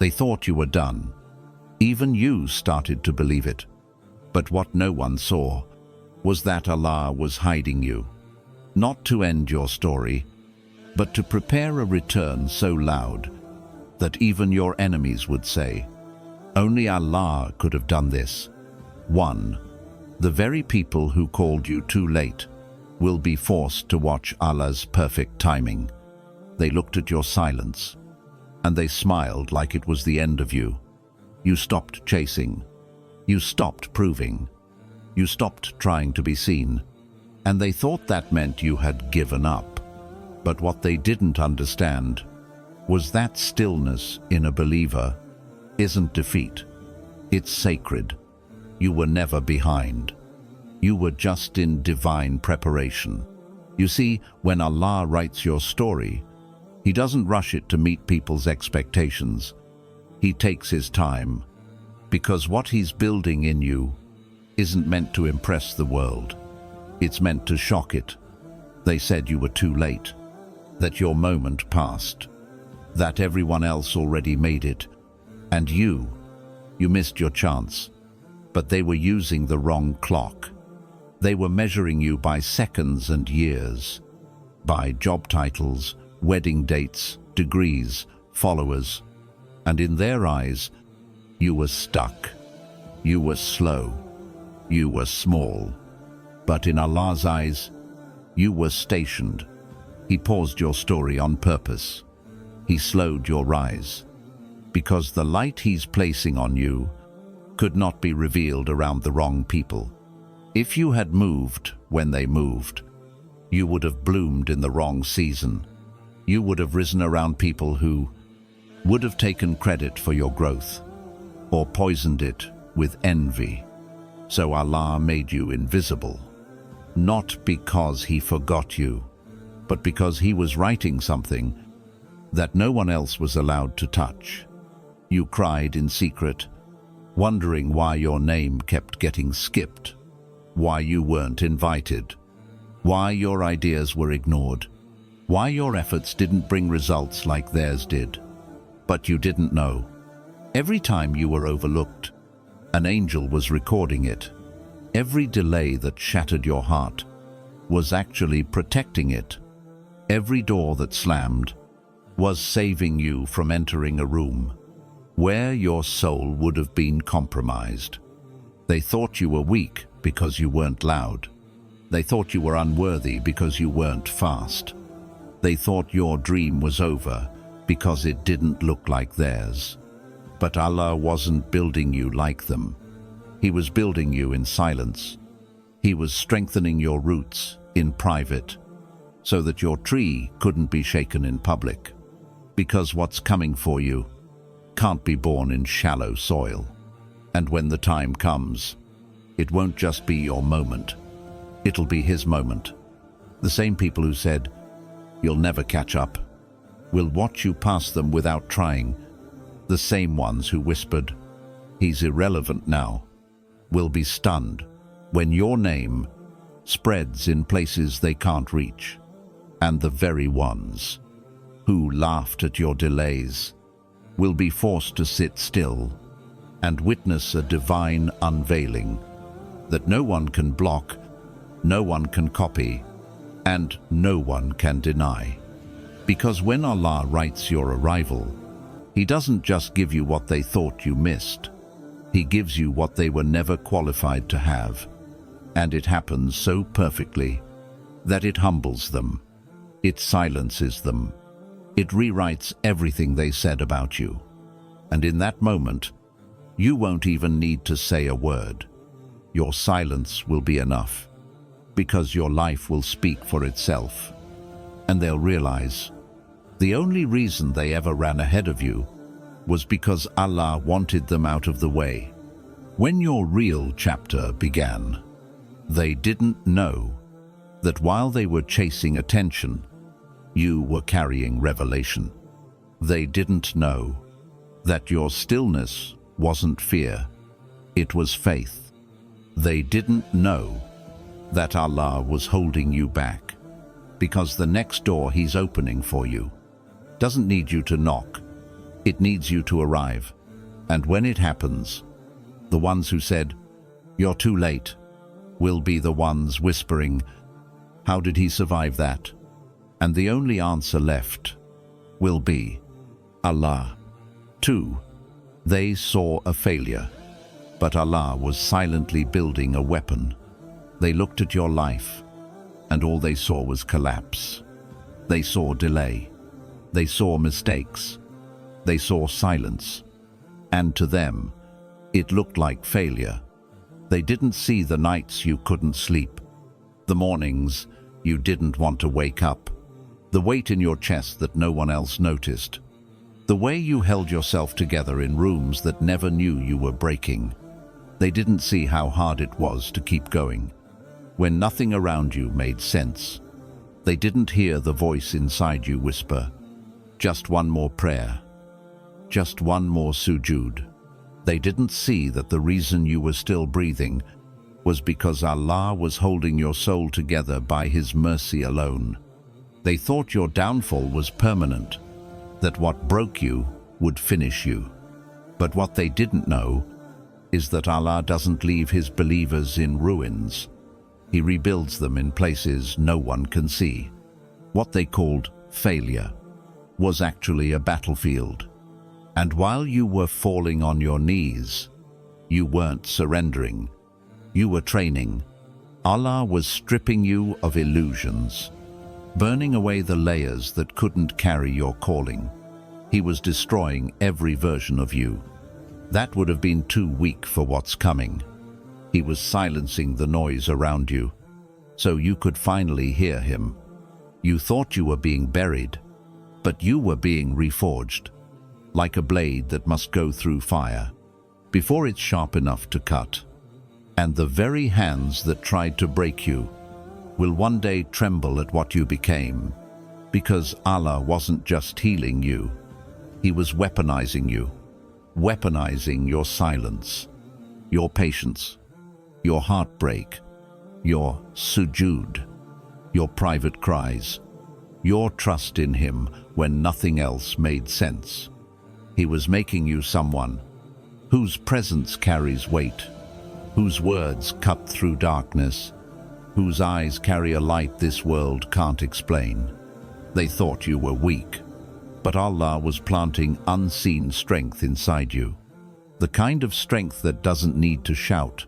They thought you were done. Even you started to believe it. But what no one saw was that Allah was hiding you, not to end your story, but to prepare a return so loud that even your enemies would say, "Only Allah could have done this." 1. The very people who called you too late will be forced to watch Allah's perfect timing. They looked at your silence, and they smiled like it was the end of you. You stopped chasing. You stopped proving. You stopped trying to be seen. And they thought that meant you had given up. But what they didn't understand was that stillness in a believer isn't defeat. It's sacred. You were never behind. You were just in divine preparation. You see, when Allah writes your story, He doesn't rush it to meet people's expectations. He takes His time, because what He's building in you isn't meant to impress the world. It's meant to shock it. They said you were too late, that your moment passed, that everyone else already made it, and you missed your chance. But they were using the wrong clock. They were measuring you by seconds and years, by job titles, wedding dates, degrees, followers, and in their eyes, you were stuck. You were slow. You were small. But in Allah's eyes, you were stationed. He paused your story on purpose. He slowed your rise, because the light He's placing on you could not be revealed around the wrong people. If you had moved when they moved, you would have bloomed in the wrong season. You would have risen around people who would have taken credit for your growth, or poisoned it with envy. So Allah made you invisible, not because He forgot you, but because He was writing something that no one else was allowed to touch. You cried in secret, wondering why your name kept getting skipped, why you weren't invited, why your ideas were ignored, why your efforts didn't bring results like theirs did. But you didn't know. Every time you were overlooked, an angel was recording it. Every delay that shattered your heart was actually protecting it. Every door that slammed was saving you from entering a room where your soul would have been compromised. They thought you were weak because you weren't loud. They thought you were unworthy because you weren't fast. They thought your dream was over because it didn't look like theirs. But Allah wasn't building you like them. He was building you in silence. He was strengthening your roots in private, so that your tree couldn't be shaken in public. Because what's coming for you can't be born in shallow soil. And when the time comes, it won't just be your moment. It'll be His moment. The same people who said, "You'll never catch up," will watch you pass them without trying. The same ones who whispered, "He's irrelevant now," will be stunned when your name spreads in places they can't reach. And the very ones who laughed at your delays will be forced to sit still and witness a divine unveiling that no one can block, no one can copy, and no one can deny. Because when Allah writes your arrival, He doesn't just give you what they thought you missed. He gives you what they were never qualified to have. And it happens so perfectly that it humbles them. It silences them. It rewrites everything they said about you. And in that moment, you won't even need to say a word. Your silence will be enough, because your life will speak for itself. And they'll realize the only reason they ever ran ahead of you was because Allah wanted them out of the way. When your real chapter began, they didn't know that while they were chasing attention, you were carrying revelation. They didn't know that your stillness wasn't fear, it was faith. They didn't know that Allah was holding you back, because the next door He's opening for you doesn't need you to knock. It needs you to arrive. And when it happens, the ones who said, "You're too late," will be the ones whispering, "How did he survive that?" And the only answer left will be Allah. 2. They saw a failure, but Allah was silently building a weapon. They looked at your life, and all they saw was collapse. They saw delay. They saw mistakes. They saw silence. And to them, it looked like failure. They didn't see the nights you couldn't sleep, the mornings you didn't want to wake up, the weight in your chest that no one else noticed, the way you held yourself together in rooms that never knew you were breaking. They didn't see how hard it was to keep going when nothing around you made sense. They didn't hear the voice inside you whisper, "Just one more prayer, just one more sujood." They didn't see that the reason you were still breathing was because Allah was holding your soul together by His mercy alone. They thought your downfall was permanent, that what broke you would finish you. But what they didn't know is that Allah doesn't leave His believers in ruins. He rebuilds them in places no one can see. What they called failure was actually a battlefield. And while you were falling on your knees, you weren't surrendering. You were training. Allah was stripping you of illusions, burning away the layers that couldn't carry your calling. He was destroying every version of you that would have been too weak for what's coming. He was silencing the noise around you, so you could finally hear Him. You thought you were being buried, but you were being reforged, like a blade that must go through fire before it's sharp enough to cut. And the very hands that tried to break you will one day tremble at what you became, because Allah wasn't just healing you, He was weaponizing you, weaponizing your silence, your patience, your heartbreak, your sujood, your private cries, your trust in Him when nothing else made sense. He was making you someone whose presence carries weight, whose words cut through darkness, whose eyes carry a light this world can't explain. They thought you were weak, but Allah was planting unseen strength inside you, the kind of strength that doesn't need to shout,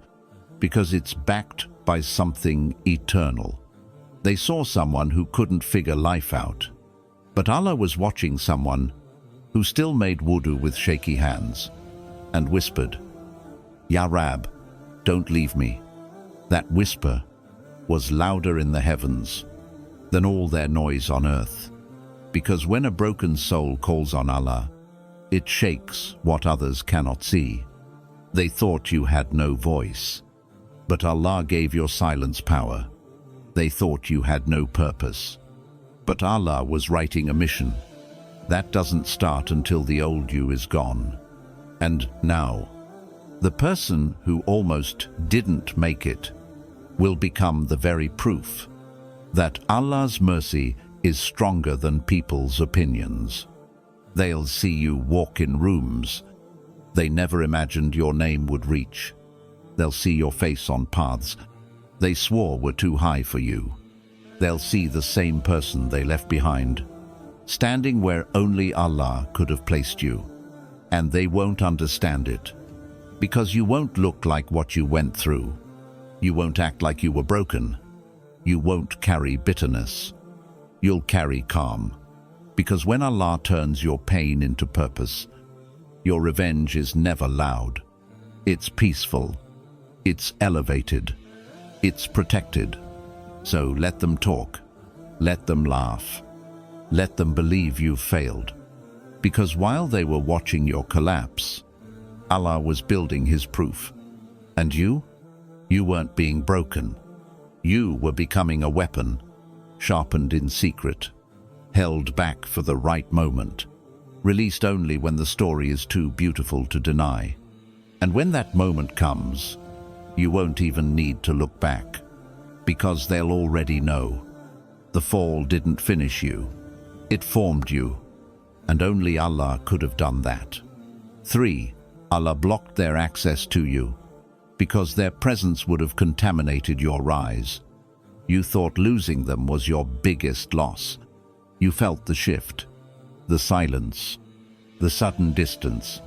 because it's backed by something eternal. They saw someone who couldn't figure life out, but Allah was watching someone who still made wudu with shaky hands and whispered, "Ya Rab, don't leave me." That whisper was louder in the heavens than all their noise on earth, because when a broken soul calls on Allah, it shakes what others cannot see. They thought you had no voice, but Allah gave your silence power. They thought you had no purpose, but Allah was writing a mission that doesn't start until the old you is gone. And now, the person who almost didn't make it will become the very proof that Allah's mercy is stronger than people's opinions. They'll see you walk in rooms they never imagined your name would reach. They'll see your face on paths they swore were too high for you. They'll see the same person they left behind, standing where only Allah could have placed you. And they won't understand it, because you won't look like what you went through. You won't act like you were broken. You won't carry bitterness. You'll carry calm, because when Allah turns your pain into purpose, your revenge is never loud. It's peaceful. It's elevated. It's protected. So let them talk. Let them laugh. Let them believe you've failed. Because while they were watching your collapse, Allah was building His proof. And you weren't being broken. You were becoming a weapon, sharpened in secret, held back for the right moment, released only when the story is too beautiful to deny. And when that moment comes, you won't even need to look back, because they'll already know. The fall didn't finish you. It formed you. and only Allah could have done that. 3. Allah blocked their access to you, because their presence would have contaminated your rise. You thought losing them was your biggest loss. You felt the shift, the silence, the sudden distance.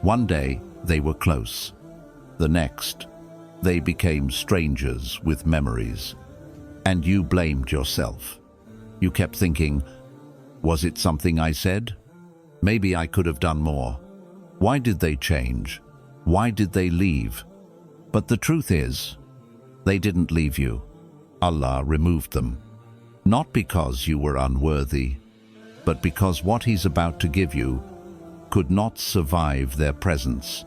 One day, they were close. The next, they became strangers with memories. And you blamed yourself. You kept thinking, was it something I said? Maybe I could have done more. Why did they change? Why did they leave? But the truth is, they didn't leave you. Allah removed them. Not because you were unworthy, but because what He's about to give you could not survive their presence.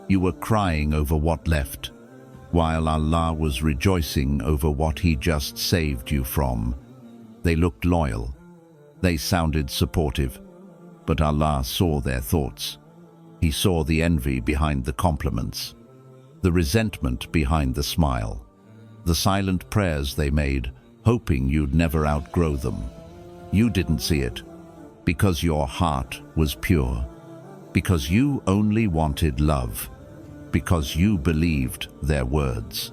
You were crying over what left, while Allah was rejoicing over what He just saved you from. They looked loyal. They sounded supportive. But Allah saw their thoughts. He saw the envy behind the compliments, the resentment behind the smile, the silent prayers they made, hoping you'd never outgrow them. You didn't see it, because your heart was pure, because you only wanted love, because you believed their words.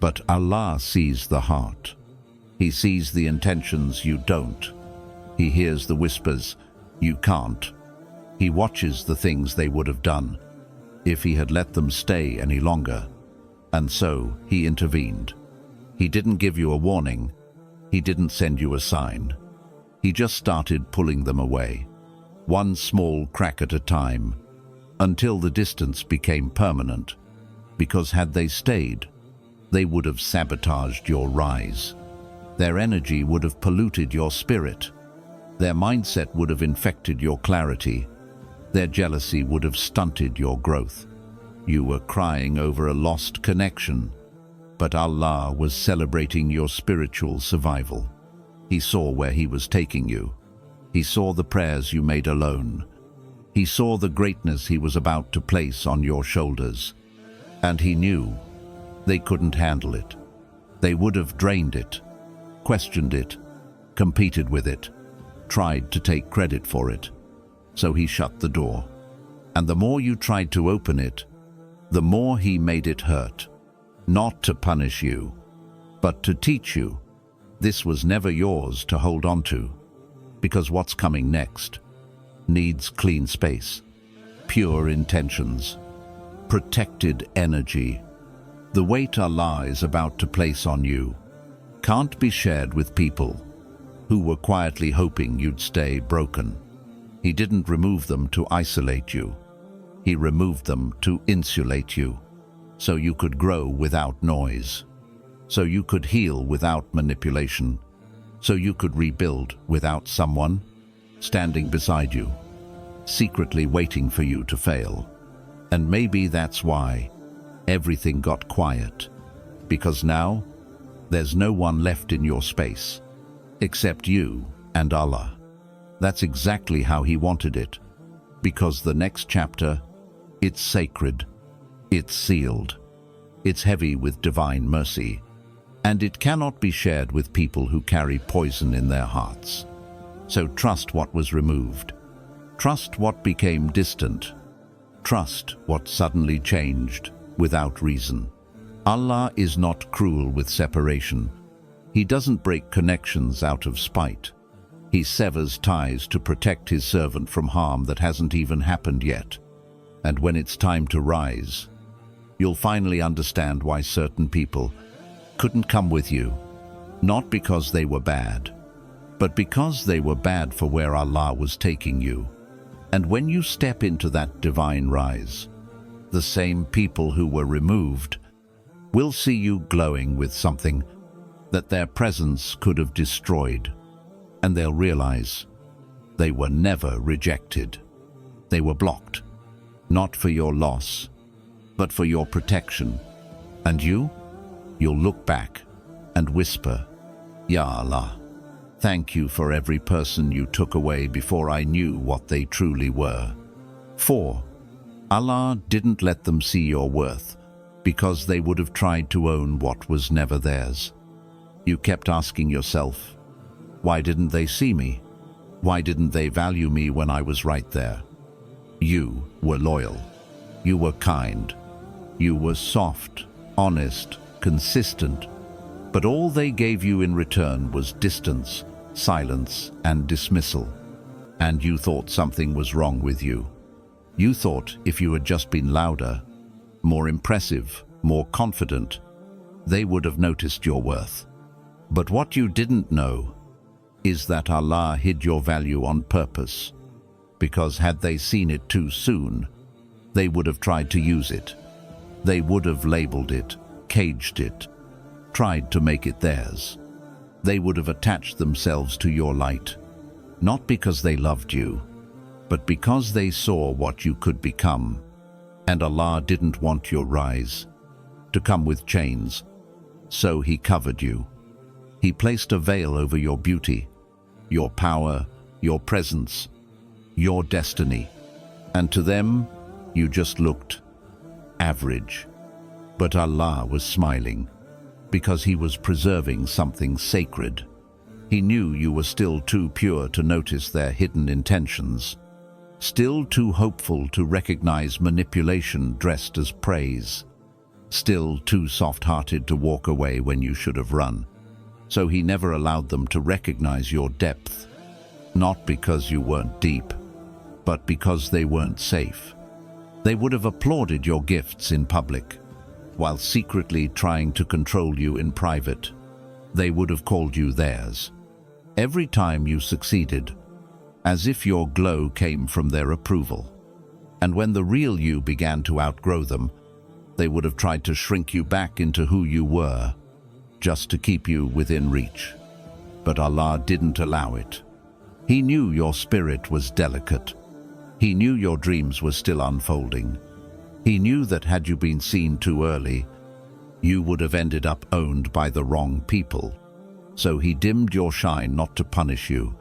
But Allah sees the heart. He sees the intentions you don't. He hears the whispers you can't. He watches the things they would have done if He had let them stay any longer. And so He intervened. He didn't give you a warning. He didn't send you a sign. He just started pulling them away, one small crack at a time, until the distance became permanent. Because had they stayed, they would have sabotaged your rise. Their energy would have polluted your spirit. Their mindset would have infected your clarity. Their jealousy would have stunted your growth. You were crying over a lost connection, but Allah was celebrating your spiritual survival. He saw where He was taking you. He saw the prayers you made alone. He saw the greatness He was about to place on your shoulders. And He knew they couldn't handle it. They would have drained it, questioned it, competed with it, tried to take credit for it. So He shut the door. And the more you tried to open it, the more He made it hurt. Not to punish you, but to teach you. This was never yours to hold on to, because what's coming next needs clean space, pure intentions, protected energy. The weight Allah is about to place on you can't be shared with people who were quietly hoping you'd stay broken. He didn't remove them to isolate you. He removed them to insulate you, so you could grow without noise, so you could heal without manipulation, so you could rebuild without someone standing beside you, secretly waiting for you to fail. And maybe that's why everything got quiet, because now there's no one left in your space, except you and Allah. That's exactly how He wanted it, because the next chapter, it's sacred, it's sealed, it's heavy with divine mercy, and it cannot be shared with people who carry poison in their hearts. So trust what was removed. Trust what became distant. Trust what suddenly changed without reason. Allah is not cruel with separation. He doesn't break connections out of spite. He severs ties to protect His servant from harm that hasn't even happened yet. And when it's time to rise, you'll finally understand why certain people couldn't come with you, not because they were bad, but because they were bad for where Allah was taking you. And when you step into that divine rise, the same people who were removed will see you glowing with something that their presence could have destroyed. And they'll realize they were never rejected. They were blocked, not for your loss, but for your protection. And you'll look back and whisper, Ya Allah, thank you for every person you took away before I knew what they truly were. 4. Allah didn't let them see your worth, because they would have tried to own what was never theirs. You kept asking yourself, why didn't they see me? Why didn't they value me when I was right there? You were loyal. You were kind. You were soft, honest, consistent. But all they gave you in return was distance, silence, and dismissal. And you thought something was wrong with you. You thought if you had just been louder, more impressive, more confident, they would have noticed your worth. But what you didn't know is that Allah hid your value on purpose, because had they seen it too soon, they would have tried to use it. They would have labeled it, caged it, tried to make it theirs. They would have attached themselves to your light, not because they loved you, but because they saw what you could become. And Allah didn't want your rise to come with chains, so He covered you. He placed a veil over your beauty, your power, your presence, your destiny. And to them, you just looked average. But Allah was smiling, because He was preserving something sacred. He knew you were still too pure to notice their hidden intentions, still too hopeful to recognize manipulation dressed as praise, still too soft-hearted to walk away when you should have run. So He never allowed them to recognize your depth, not because you weren't deep, but because they weren't safe. They would have applauded your gifts in public, while secretly trying to control you in private. They would have called you theirs every time you succeeded, as if your glow came from their approval. And when the real you began to outgrow them, they would have tried to shrink you back into who you were, just to keep you within reach. But Allah didn't allow it. He knew your spirit was delicate. He knew your dreams were still unfolding. He knew that had you been seen too early, you would have ended up owned by the wrong people. So He dimmed your shine not to punish you,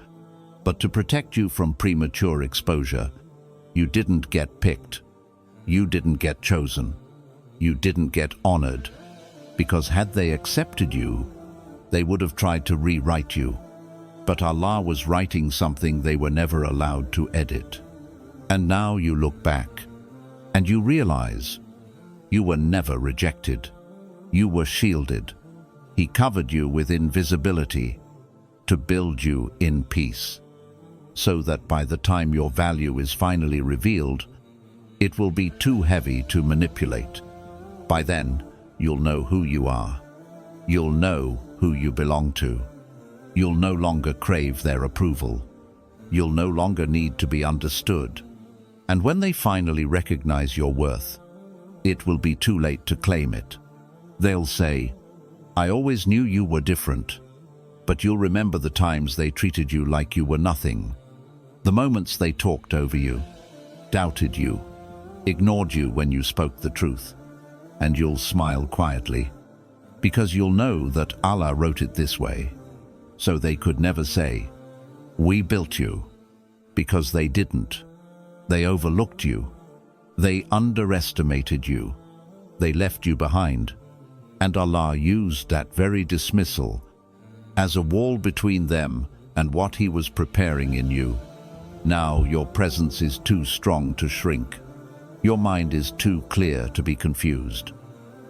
but to protect you from premature exposure. You didn't get picked. You didn't get chosen. You didn't get honored, because had they accepted you, they would have tried to rewrite you. But Allah was writing something they were never allowed to edit. And now you look back, and you realize you were never rejected. You were shielded. He covered you with invisibility to build you in peace, so that by the time your value is finally revealed, it will be too heavy to manipulate. By then, you'll know who you are. You'll know who you belong to. You'll no longer crave their approval. You'll no longer need to be understood. And when they finally recognize your worth, it will be too late to claim it. They'll say, "I always knew you were different," but you'll remember the times they treated you like you were nothing, the moments they talked over you, doubted you, ignored you when you spoke the truth. And you'll smile quietly, because you'll know that Allah wrote it this way, so they could never say, "We built you," because they didn't. They overlooked you. They underestimated you. They left you behind. And Allah used that very dismissal as a wall between them and what He was preparing in you. Now your presence is too strong to shrink. Your mind is too clear to be confused.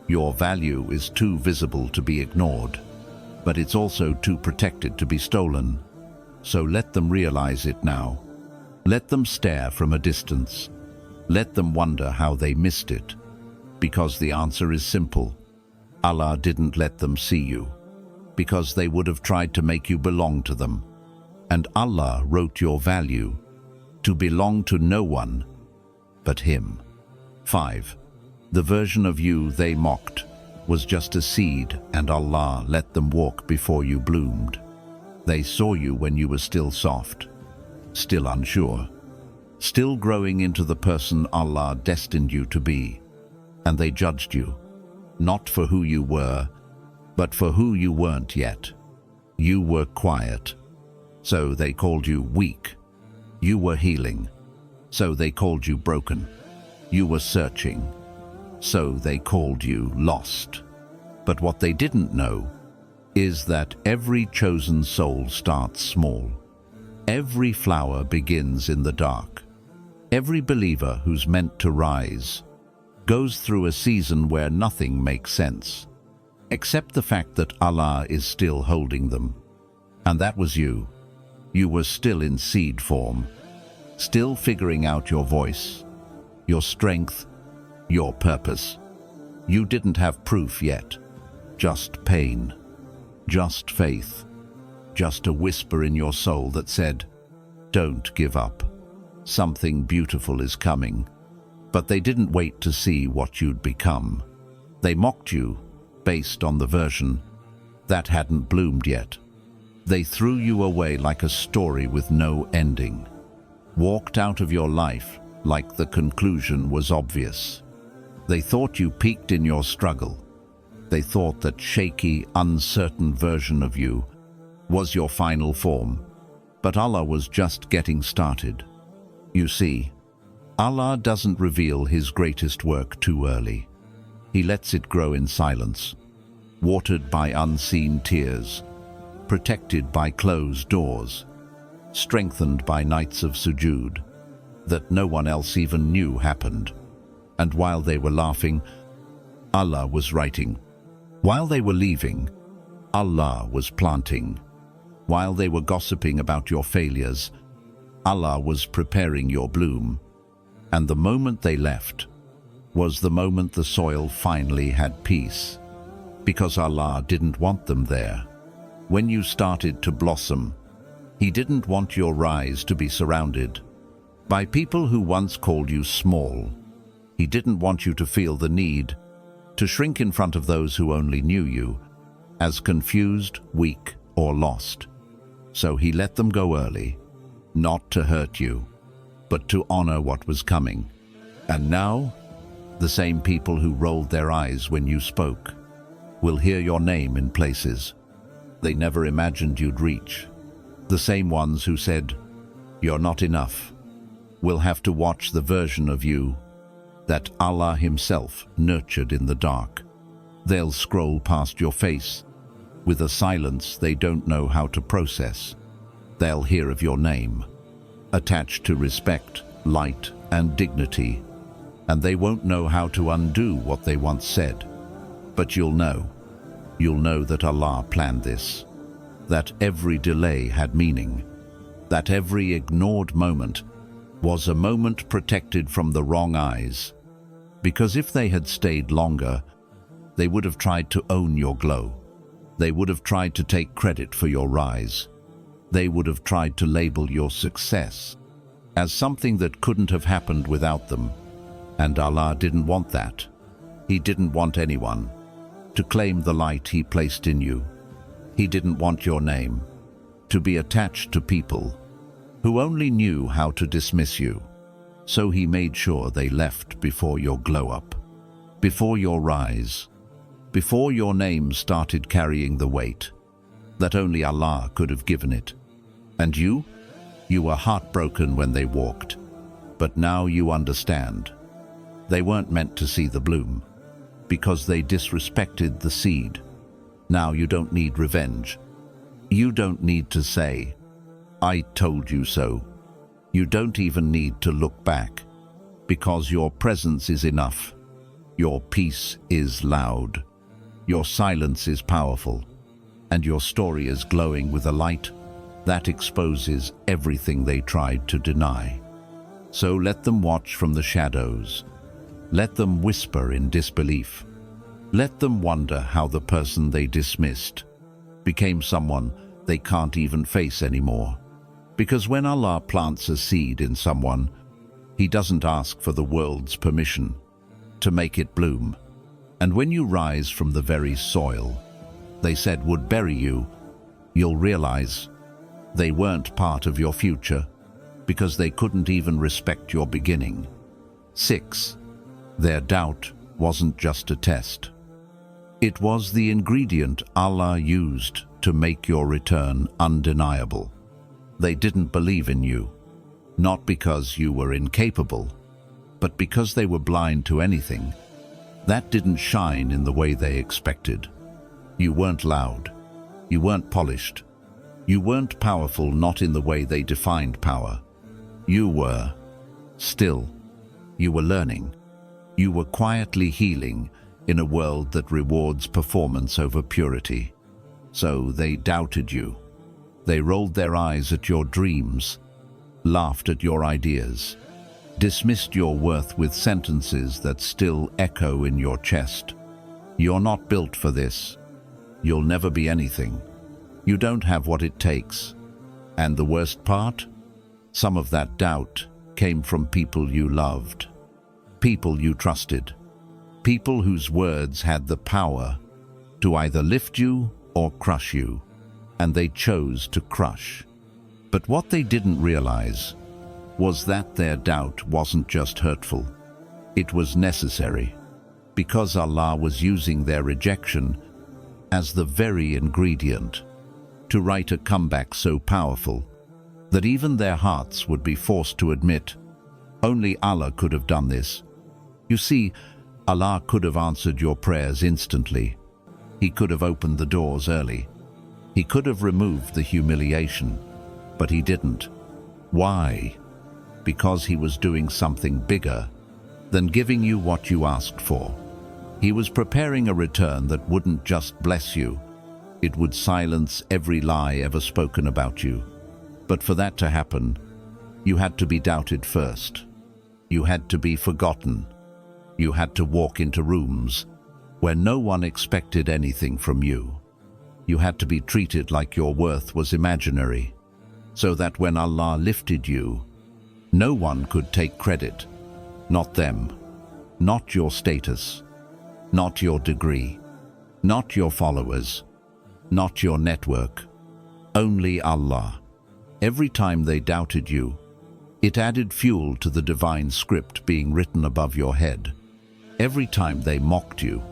Your value is too visible to be ignored, but it's also too protected to be stolen. So let them realize it now. Let them stare from a distance. Let them wonder how they missed it, because the answer is simple. Allah didn't let them see you, because they would have tried to make you belong to them. And Allah wrote your value to belong to no one but Him. 5. The version of you they mocked was just a seed, and Allah let them walk before you bloomed. They saw you when you were still soft, still unsure, still growing into the person Allah destined you to be. And they judged you, not for who you were, but for who you weren't yet. You were quiet, so they called you weak. You were healing, so they called you broken. You were searching, so they called you lost. But what they didn't know is that every chosen soul starts small. Every flower begins in the dark. Every believer who's meant to rise goes through a season where nothing makes sense, except the fact that Allah is still holding them. And that was you. You were still in seed form, still figuring out your voice, your strength, your purpose. You didn't have proof yet, just pain, just faith, just a whisper in your soul that said, "Don't give up. Something beautiful is coming." But they didn't wait to see what you'd become. They mocked you based on the version that hadn't bloomed yet. They threw you away like a story with no ending, walked out of your life like the conclusion was obvious. They thought you peaked in your struggle. They thought that shaky, uncertain version of you was your final form. But Allah was just getting started. You see, Allah doesn't reveal His greatest work too early. He lets it grow in silence, watered by unseen tears, protected by closed doors, strengthened by nights of sujood that no one else even knew happened. And while they were laughing, Allah was writing. While they were leaving, Allah was planting. While they were gossiping about your failures, Allah was preparing your bloom. And the moment they left was the moment the soil finally had peace, because Allah didn't want them there. When you started to blossom, He didn't want your rise to be surrounded by people who once called you small. He didn't want you to feel the need to shrink in front of those who only knew you as confused, weak, or lost. So He let them go early, not to hurt you, but to honor what was coming. And now, the same people who rolled their eyes when you spoke will hear your name in places they never imagined you'd reach. The same ones who said, "You're not enough," will have to watch the version of you that Allah Himself nurtured in the dark. They'll scroll past your face with a silence they don't know how to process. They'll hear of your name, attached to respect, light, and dignity, and they won't know how to undo what they once said. But you'll know that Allah planned this, that every delay had meaning, that every ignored moment was a moment protected from the wrong eyes. Because if they had stayed longer, they would have tried to own your glow. They would have tried to take credit for your rise. They would have tried to label your success as something that couldn't have happened without them. And Allah didn't want that. He didn't want anyone to claim the light He placed in you. He didn't want your name to be attached to people who only knew how to dismiss you. So He made sure they left before your glow-up, before your rise, before your name started carrying the weight that only Allah could have given it. And you were heartbroken when they walked, but now you understand. They weren't meant to see the bloom, because they disrespected the seed. Now you don't need revenge. You don't need to say, "I told you so." You don't even need to look back, because your presence is enough. Your peace is loud. Your silence is powerful. And your story is glowing with a light that exposes everything they tried to deny. So let them watch from the shadows. Let them whisper in disbelief. Let them wonder how the person they dismissed became someone they can't even face anymore. Because when Allah plants a seed in someone, He doesn't ask for the world's permission to make it bloom. And when you rise from the very soil they said would bury you, you'll realize they weren't part of your future, because they couldn't even respect your beginning. 6. Their doubt wasn't just a test. It was the ingredient Allah used to make your return undeniable. They didn't believe in you, not because you were incapable, but because they were blind to anything that didn't shine in the way they expected. You weren't loud. You weren't polished. You weren't powerful not in the way they defined power. You were still. You were learning. You were quietly healing in a world that rewards performance over purity. So they doubted you. They rolled their eyes at your dreams, laughed at your ideas, dismissed your worth with sentences that still echo in your chest. You're not built for this. You'll never be anything. You don't have what it takes. And the worst part? Some of that doubt came from people you loved, people you trusted, people whose words had the power to either lift you or crush you, and they chose to crush. But what they didn't realize was that their doubt wasn't just hurtful. It was necessary, because Allah was using their rejection as the very ingredient to write a comeback so powerful that even their hearts would be forced to admit, only Allah could have done this. You see, Allah could have answered your prayers instantly. He could have opened the doors early. He could have removed the humiliation, but He didn't. Why? Because He was doing something bigger than giving you what you asked for. He was preparing a return that wouldn't just bless you, it would silence every lie ever spoken about you. But for that to happen, you had to be doubted first. You had to be forgotten. You had to walk into rooms where no one expected anything from you. You had to be treated like your worth was imaginary, so that when Allah lifted you, no one could take credit. Not them, not your status, not your degree, not your followers, not your network, only Allah. Every time they doubted you, it added fuel to the divine script being written above your head. Every time they mocked you,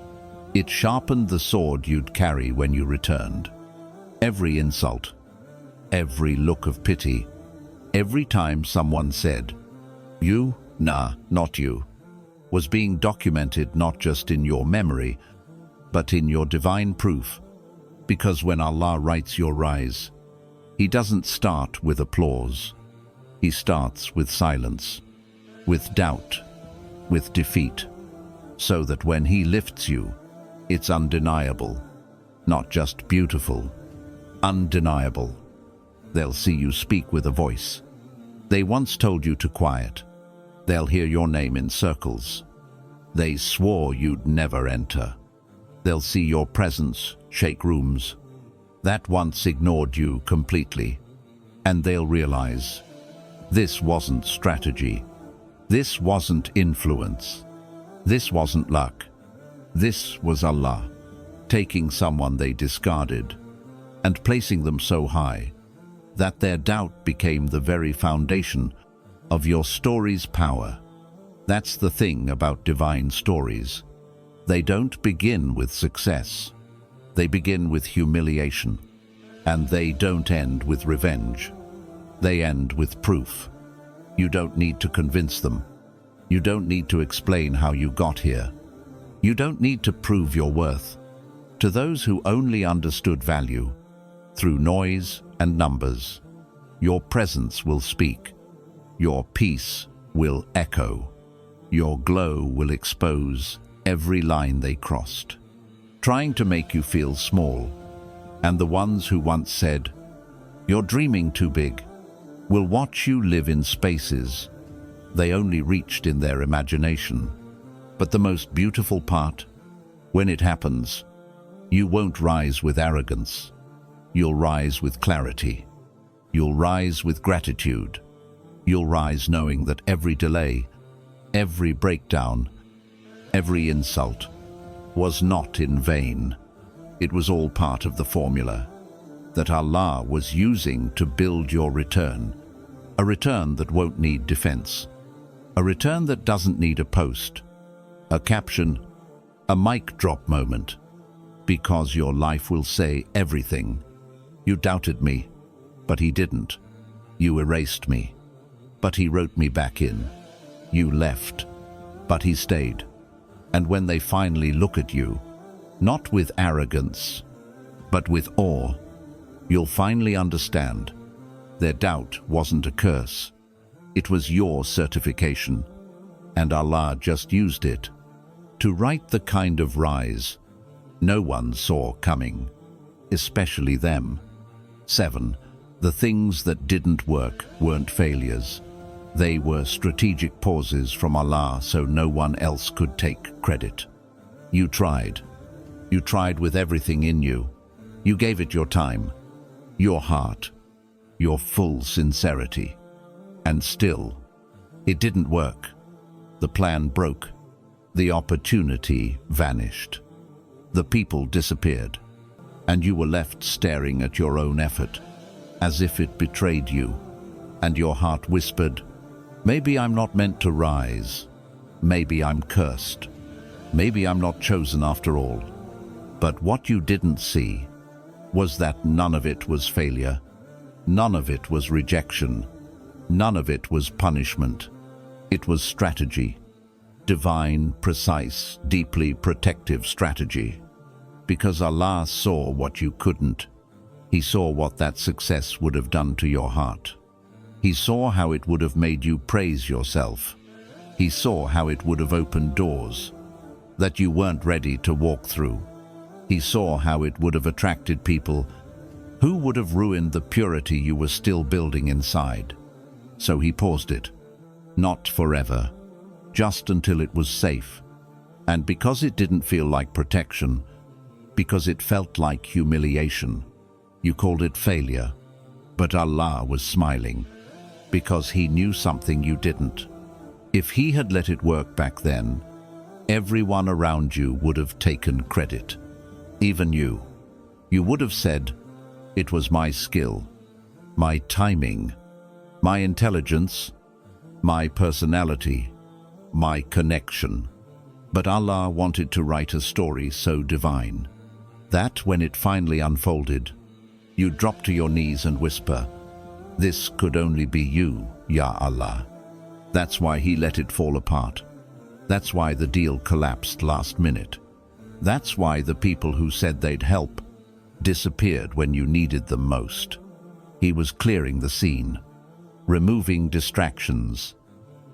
it sharpened the sword you'd carry when you returned. Every insult, every look of pity, every time someone said, "You? Nah, not you," was being documented not just in your memory, but in your divine proof. Because when Allah writes your rise, He doesn't start with applause. He starts with silence, with doubt, with defeat, so that when He lifts you, it's undeniable, not just beautiful, undeniable. They'll see you speak with a voice they once told you to quiet. They'll hear your name in circles they swore you'd never enter. They'll see your presence shake rooms that once ignored you completely, and they'll realize this wasn't strategy, this wasn't influence, this wasn't luck. This was Allah taking someone they discarded and placing them so high that their doubt became the very foundation of your story's power. That's the thing about divine stories. They don't begin with success. They begin with humiliation. And they don't end with revenge. They end with proof. You don't need to convince them. You don't need to explain how you got here. You don't need to prove your worth. To those who only understood value through noise and numbers, your presence will speak. Your peace will echo. Your glow will expose every line they crossed, trying to make you feel small. And the ones who once said, "You're dreaming too big," will watch you live in spaces they only reached in their imagination. But the most beautiful part, when it happens, you won't rise with arrogance. You'll rise with clarity. You'll rise with gratitude. You'll rise knowing that every delay, every breakdown, every insult was not in vain. It was all part of the formula that Allah was using to build your return. A return that won't need defense. A return that doesn't need a post, a caption, a mic drop moment. Because your life will say everything. You doubted me, but He didn't. You erased me, but He wrote me back in. You left, but He stayed. And when they finally look at you, not with arrogance, but with awe, You'll finally understand. Their doubt wasn't a curse. It was your certification, and Allah just used it to write the kind of rise no one saw coming, especially them. 7. The things that didn't work weren't failures. They were strategic pauses from Allah so no one else could take credit. You tried. You tried with everything in you. You gave it your time, your heart, your full sincerity. And still, it didn't work. The plan broke. The opportunity vanished. The people disappeared, and you were left staring at your own effort, as if it betrayed you, and your heart whispered, maybe I'm not meant to rise. Maybe I'm cursed. Maybe I'm not chosen after all. But what you didn't see was that none of it was failure. None of it was rejection. None of it was punishment. It was strategy. Divine, precise, deeply protective strategy. Because Allah saw what you couldn't. He saw what that success would have done to your heart. He saw how it would have made you praise yourself. He saw how it would have opened doors that you weren't ready to walk through. He saw how it would have attracted people who would have ruined the purity you were still building inside. So he paused it. Not forever, just until it was safe. And because it didn't feel like protection, because it felt like humiliation, you called it failure. But Allah was smiling, because He knew something you didn't. If He had let it work back then, everyone around you would have taken credit. Even you. You would have said, it was my skill, my timing, my intelligence, my personality, my connection. But Allah wanted to write a story so divine that when it finally unfolded, you drop to your knees and whisper, this could only be you, Ya Allah. That's why He let it fall apart. That's why the deal collapsed last minute. That's why the people who said they'd help disappeared when you needed them most. He was clearing the scene, removing distractions,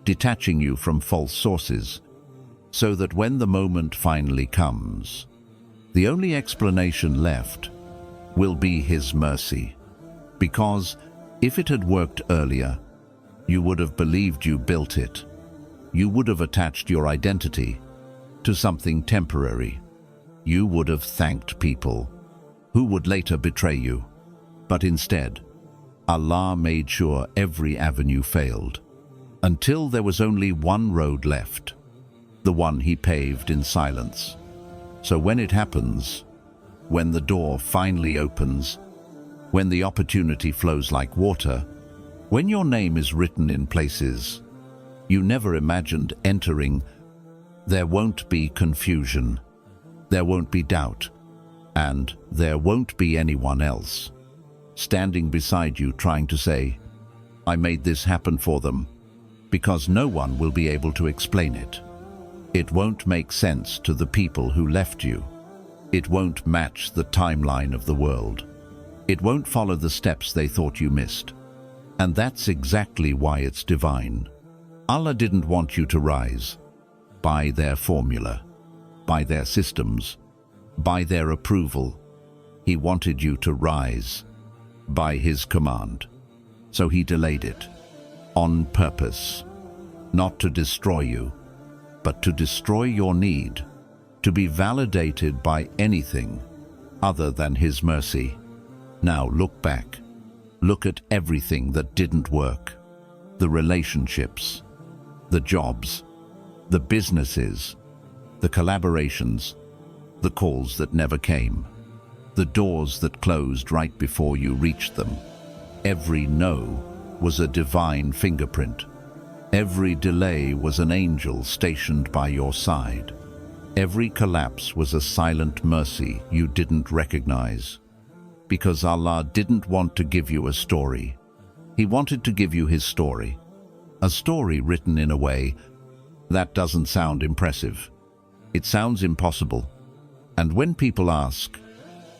detaching you from false sources, so that when the moment finally comes, the only explanation left will be His mercy. Because if it had worked earlier, you would have believed you built it. You would have attached your identity to something temporary. You would have thanked people who would later betray you. But instead, Allah made sure every avenue failed, until there was only one road left, the one He paved in silence. So when it happens, when the door finally opens, when the opportunity flows like water, when your name is written in places you never imagined entering, there won't be confusion, there won't be doubt, and there won't be anyone else standing beside you trying to say, I made this happen for them, because no one will be able to explain it. It won't make sense to the people who left you. It won't match the timeline of the world. It won't follow the steps they thought you missed. And that's exactly why it's divine. Allah didn't want you to rise by their formula, by their systems, by their approval. He wanted you to rise by His command. So He delayed it on purpose, not to destroy you, but to destroy your need to be validated by anything other than His mercy. Now look back. Look at everything that didn't work. The relationships, the jobs, the businesses, the collaborations, the calls that never came, the doors that closed right before you reached them. Every no was a divine fingerprint. Every delay was an angel stationed by your side. Every collapse was a silent mercy you didn't recognize. Because Allah didn't want to give you a story. He wanted to give you His story. A story written in a way that doesn't sound impressive. It sounds impossible. And when people ask,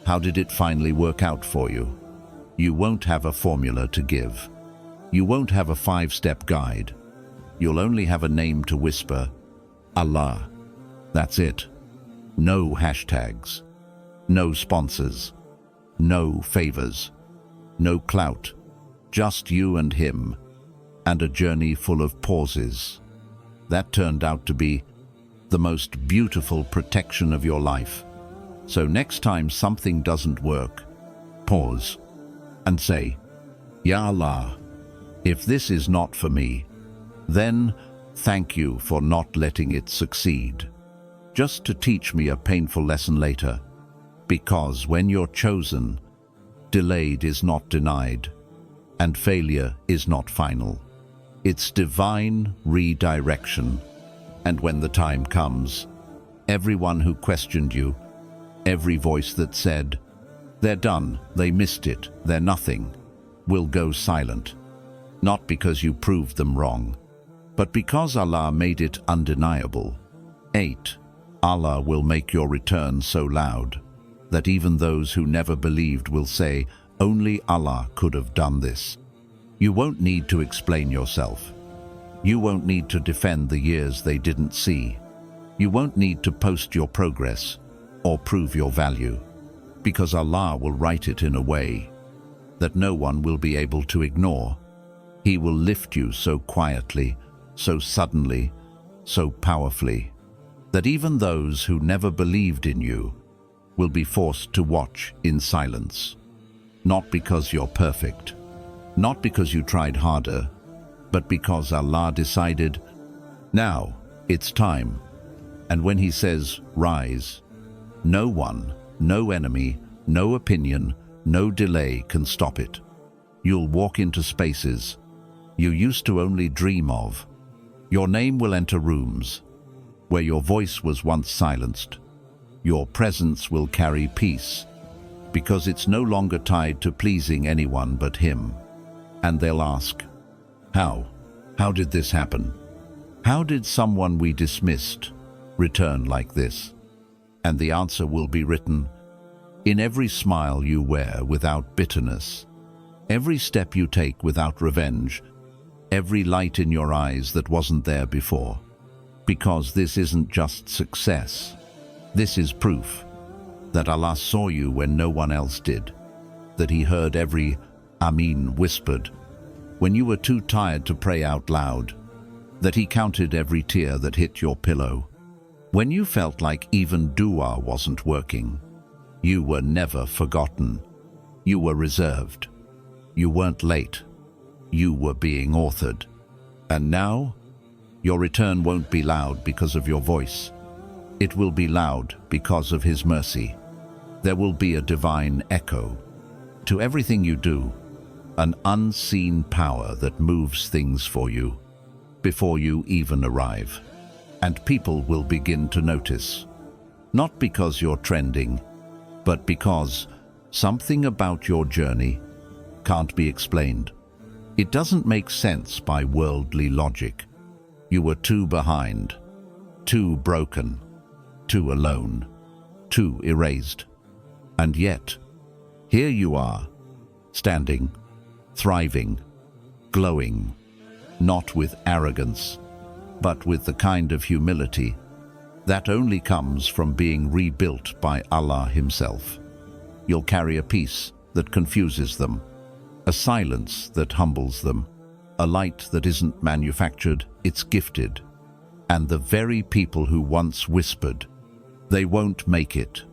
how did it finally work out for you? You won't have a formula to give. You won't have a 5-step guide. You'll only have a name to whisper, Allah. That's it. No hashtags. No sponsors. No favors. No clout. Just you and him. And a journey full of pauses. That turned out to be the most beautiful protection of your life. So next time something doesn't work, pause and say, Ya Allah, if this is not for me, then thank you for not letting it succeed, just to teach me a painful lesson later. Because when you're chosen, delayed is not denied, and failure is not final. It's divine redirection. And when the time comes, everyone who questioned you, every voice that said, they're done, they missed it, they're nothing, will go silent. Not because you proved them wrong, but because Allah made it undeniable. 8. Allah will make your return so loud that even those who never believed will say, only Allah could have done this. You won't need to explain yourself. You won't need to defend the years they didn't see. You won't need to post your progress or prove your value, because Allah will write it in a way that no one will be able to ignore. He will lift you so quietly, so suddenly, so powerfully, that even those who never believed in you will be forced to watch in silence. Not because you're perfect, not because you tried harder, but because Allah decided, now it's time. And when He says, rise, no one, no enemy, no opinion, no delay can stop it. You'll walk into spaces you used to only dream of. Your name will enter rooms where your voice was once silenced. Your presence will carry peace, because it's no longer tied to pleasing anyone but Him. And they'll ask, how? How did this happen? How did someone we dismissed return like this? And the answer will be written in every smile you wear without bitterness, every step you take without revenge, every light in your eyes that wasn't there before. Because this isn't just success. This is proof that Allah saw you when no one else did, that He heard every Ameen whispered when you were too tired to pray out loud, that He counted every tear that hit your pillow. When you felt like even dua wasn't working, you were never forgotten. You were reserved. You weren't late. You were being authored. And now, your return won't be loud because of your voice. It will be loud because of His mercy. There will be a divine echo to everything you do, an unseen power that moves things for you before you even arrive. And people will begin to notice, not because you're trending, but because something about your journey can't be explained. It doesn't make sense by worldly logic. You were too behind, too broken, too alone, too erased. And yet, here you are, standing, thriving, glowing, not with arrogance, but with the kind of humility that only comes from being rebuilt by Allah Himself. You'll carry a peace that confuses them, a silence that humbles them, a light that isn't manufactured, it's gifted. And the very people who once whispered, they won't make it,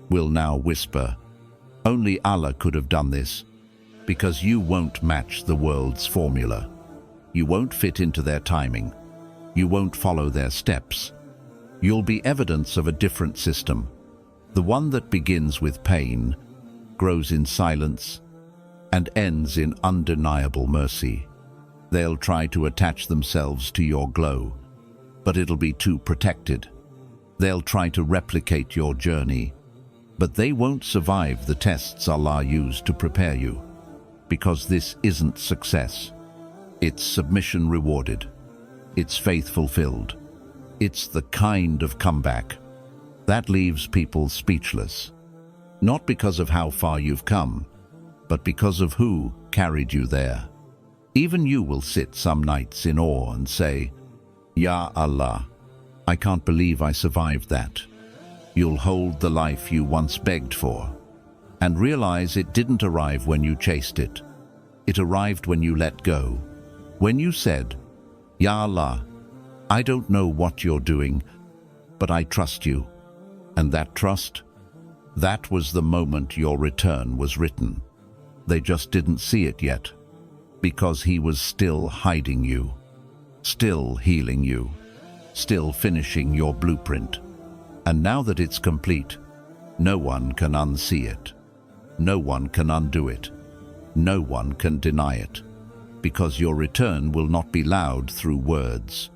will now whisper, only Allah could have done this, because you won't match the world's formula. You won't fit into their timing. You won't follow their steps. You'll be evidence of a different system, the one that begins with pain, grows in silence, and ends in undeniable mercy. They'll try to attach themselves to your glow, but it'll be too protected. They'll try to replicate your journey, but they won't survive the tests Allah used to prepare you, because this isn't success. It's submission rewarded. It's faith fulfilled. It's the kind of comeback that leaves people speechless, not because of how far you've come, but because of who carried you there. Even you will sit some nights in awe and say, Ya Allah, I can't believe I survived that. You'll hold the life you once begged for, and realize it didn't arrive when you chased it. It arrived when you let go. When you said, Ya Allah, I don't know what you're doing, but I trust you. And that trust, that was the moment your return was written. They just didn't see it yet, because he was still hiding you, still healing you, still finishing your blueprint. And now that it's complete, no one can unsee it. No one can undo it. No one can deny it, because your return will not be loud through words.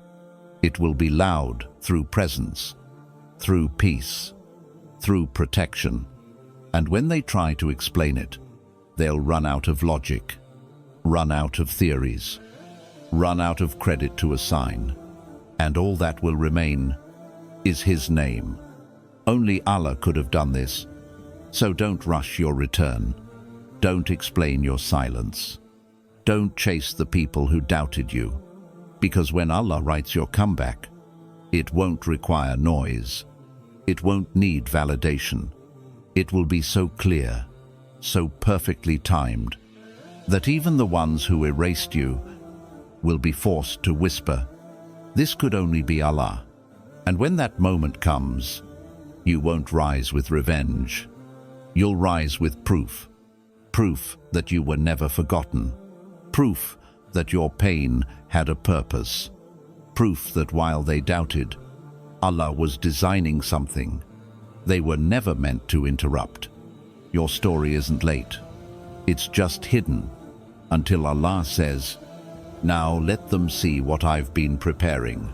It will be loud through presence, through peace, through protection. And when they try to explain it, they'll run out of logic, run out of theories, run out of credit to assign. And all that will remain is his name. Only Allah could have done this. So don't rush your return. Don't explain your silence. Don't chase the people who doubted you. Because when Allah writes your comeback, it won't require noise. It won't need validation. It will be so clear, so perfectly timed, that even the ones who erased you will be forced to whisper, this could only be Allah. And when that moment comes, you won't rise with revenge. You'll rise with proof. Proof that you were never forgotten. Proof that your pain had a purpose. Proof that while they doubted, Allah was designing something they were never meant to interrupt. Your story isn't late. It's just hidden until Allah says, now let them see what I've been preparing.